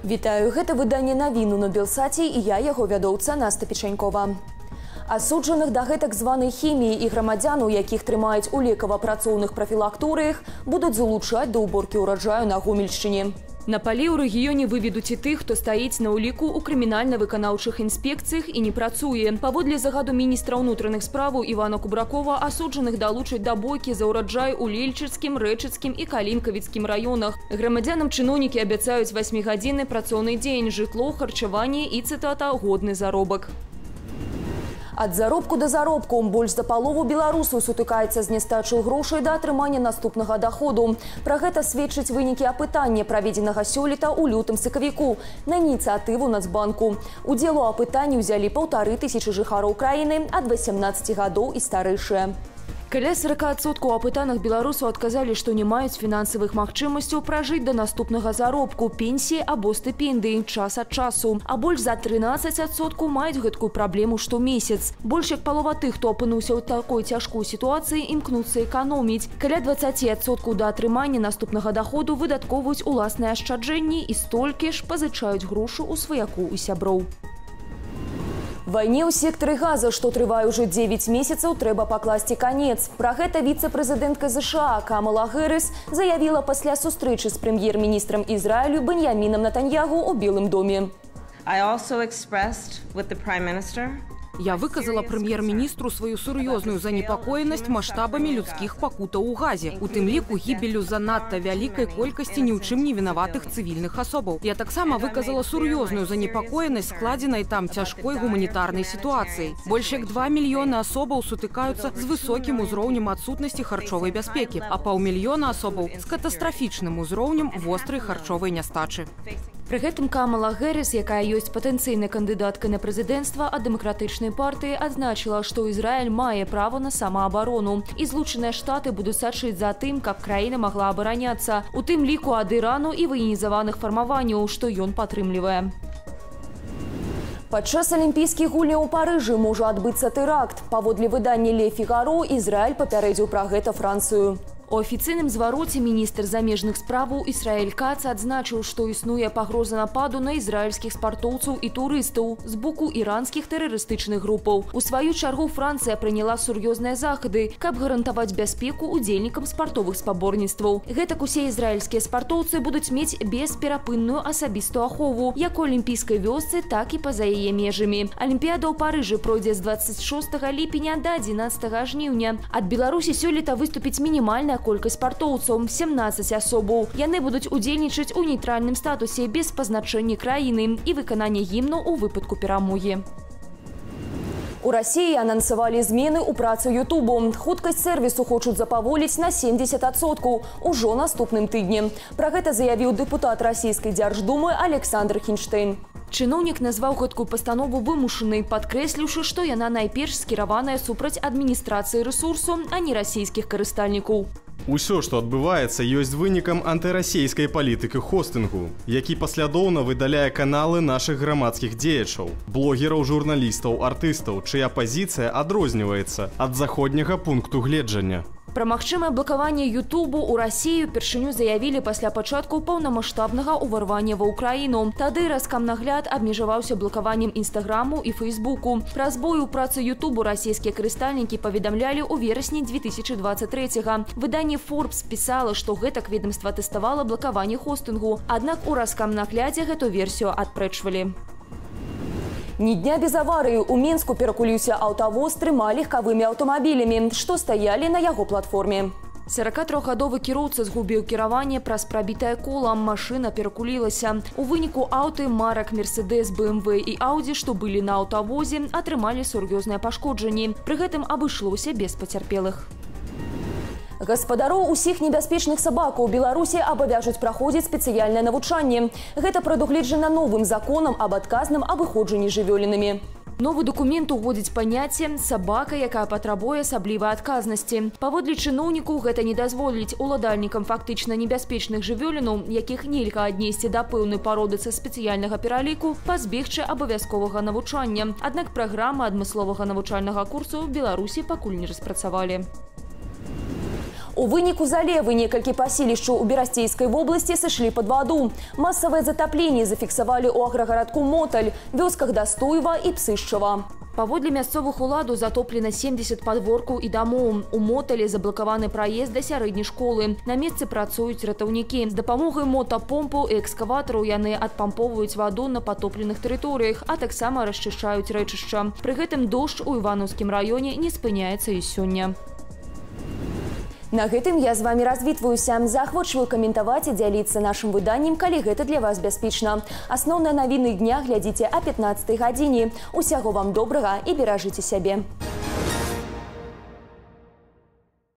Вітаю, гэта выданне навіну на Белсаце і я яго вядоўца Наста Печанькова. Асуджаных да гэтак званай хіміі і грамадзян, у якіх трымаюць у лекава-працоўных прафілакторыях, будуць залучаць да ўборкі ўраджаю на Гомельшчыне. На палі ў рэгіёне выведуць і тых, хто стаіць на ўліку ў крымінальна-выканаўчых інспекцыях і не працуе. Паводле загаду міністра ўнутраных справаў Івана Кубракова, асуджаных далучаць да бойкі за ўраджай у Лельчыцкім, Рэчыцкім і Калінкавіцкім раёнах. Грамадзянам чыноўнікі абяцаюць 8-гадзінны працоўны дзень, жытло, харчаванне і, цытата, годны заробак. Ад заробку да заробку больш за палову беларусаў сутыкаецца з нястачай грошай да атрымання наступнага даходу. Пра гэта сведчаць вынікі апытання, праведзенага сёлета ў лютым-сакавіку на ініцыятыву Нацбанку. Удзел у апытанні ўзялі 1500 жыхароў краіны ад 18 гадоў і старэйшыя. Каля 40% апытаных беларусаў адказалі, што не маюць фінансавых магчымасцяў пражыць да наступнага заробку, пенсіі або стыпендыі час ад часу. А больш за 13% маюць гэткую праблему штомесяц. Больш як палова тых, хто апынуўся ў такой цяжкой сітуацыі, імкнуцца эканоміць. Каля 20% да атрымання наступнага даходу выдаткоўваюць уласныя ашчаджэнні і столькі ж пазычаюць грошы ў сваяку і сяброў. Вайне ў сектары газа, што трывае ўжо 9 месяцаў, трэба пакласці канец. Пра гэта віцэ-прэзідэнтка США Камала Хэрыс заявіла пасля сустрэчы з прэм'ер-міністрам Ізраілю Беньямінам Нетаньяху ў Белым доме. Я выказала прэм'ер-міністру сваю сур'ёзную занепакоенасць маштабамі людскіх пакутаў у газе, у тым ліку гібелю занадта вялікай колькасці ні ў чым не вінаватых цывільных асобаў. Я таксама выказала сур'ёзную занепакоенасць складзенай там цяжкой гуманітарнай сітуацыяй. Больш як 2 мільёны асобаў сутыкаюцца з высокім узроўнем адсутнасці харчовай бяспекі, а паўмільёна асобаў з катастрафічным узроўнем вострай харчовай нястачы. Пры гэтым Камала Хэрыс, якая ёсць патэнцыйнай кандыдаткай на прэзідэнцтва ад дэмакратычнай партыі, адзначыла, што Ізраіль мае права на самаабарону. І Злучаныя Штаты будуць сачыць за тым, каб краіна магла абараняцца, у тым ліку ад Ірану і ваенізаваных фармаванняў, што ён падтрымлівае. Падчас алімпійскіх гульняў у Парыжы можа адбыцца тэракт. Паводле выдання «Ле Фігаро» Ізраіль папярэдзіў пра гэта Францыю. У афіцыйным звароце міністр замежных справаў Ісраэль Кац адзначыў, што існуе пагроза нападу на ізраільскіх спартоўцаў і турыстаў з боку іранскіх тэрарыстычных групаў. У сваю чаргу Францыя прыняла сур'ёзныя захады, каб гарантаваць бяспеку удзельнікам спартовых спаборніцтваў. Гэтак усе ізраільскія спартоўцы будуць мець бесперапынную асабістую ахову, як у алімпійскай вёсцы, так і па-за яе межамі. Алімпіяда ў Парыжы пройдзе з 26 ліпеня да 11 жніўня. Ад Беларусі сёлета выступіць мінімальная колькасць спартоўцаў – 17 асобаў. Яны будуць удзельнічаць у нейтральным статусе без пазначэння краіны і выканання гімну ў выпадку перамогі. У Расіі анансавалі змены ў працы Ютубу. Хуткасць сервісу хочуць запаволіць на 70% ужо наступным тыдні. Пра гэта заявіў дэпутат расійскай дзярждумы Александр Хінштейн. Чыноўнік назваў гэткую пастанову вымушанай, падкрэсліўшы, што яна найперш скіраваная супраць адміністрацыі рэсурсу, а не расійскіх карыстальнікаў. Усё, што адбываецца, ёсць вынікам антырасійскай палітыкі хостынгу, які паслядоўна выдаляе каналы нашых грамадскіх дзеячаў, блогераў, журналістаў, артыстаў, чыя пазіцыя адрозніваецца ад заходняга пункту гледжання. Пра магчымае блакаванне Ютубу ў Расію першыню заявілі пасля пачатку паўнамаштабнага ўварвання ва ўкраіну. Тады Раскамнагляд абмежаваўся блакаваннем Інстаграму і Фейсбуку. Пра збой у працы Ютубу расійскія карыстальнікі паведамлялі ў верасні 2023-га. Выданне Forbes пісала, што гэтак ведамства тэставала блакаванне хостынгу, аднак у Раскамнаглядзе гэту версію адпрэчвалі. Ні дня без аварыі ў Мінску перакуліўся аўтавоз з 3 легкавымі аўтамабілямі, што стаялі на яго платформе. 43-гадовы кіроўца згубіў кіраванне праз прабітае кола. Машына перакулілася. У выніку аўты марак Мерседес, БМВ і Ауді, што былі на аўтавозе, атрымалі сур'ёзныя пашкоджанні. Пры гэтым абышлося без пацярпелых. Гаспадароў усіх небяспечных сабак у Беларусі абавяжуць праходзіць спецыяльнае навучанне. Гэта прадугледжана новым законам аб адказным абыходжанні жывёлінамі. Новы документ уводзіць паняцце «сабака, якая патрабуе асаблівай адказнасці». Паводле чыноўнікаў гэта не дазволіць уладальнікам фактычна небяспечных жывёлінаў, якіх нельга аднесці да пэўнай пароды са спецыяльнага пераліку, пазбегчы абавязковага навучання. Аднак праграмы адмысловага навучальнага курсу ў Беларусі пакуль не распрацавалі. У выніку залевы некалькі паселішчаў у Берасцейскай вобласці сышлі пад ваду. Масавае затапленне зафіксавалі ў аграгарадку Моталь, вёсках Дастуева і Псышчава. Паводле мясцовых уладаў затоплена 70 падворкаў і дамоў. У Моталі заблакаваны праезд да сярэдняй школы. На месцы працуюць ратаўнікі. З дапамогай мотапомпаў і экскаватараў яны адпамповваюць ваду на патопленых тэрыторыях, а таксама расчышчаюць рэчышча. Пры гэтым дождж у Іванаўскім раёне не спыняецца і сёння. На гэтым я з вами развітваюся. Заахвочваю каментаваць і дзяліцца нашым выданнем, калі гэта для вас бяспечна. Асноўныя навіны дня глядзіце о 15 гадзіне. Усяго вам добрага і беражыце сябе.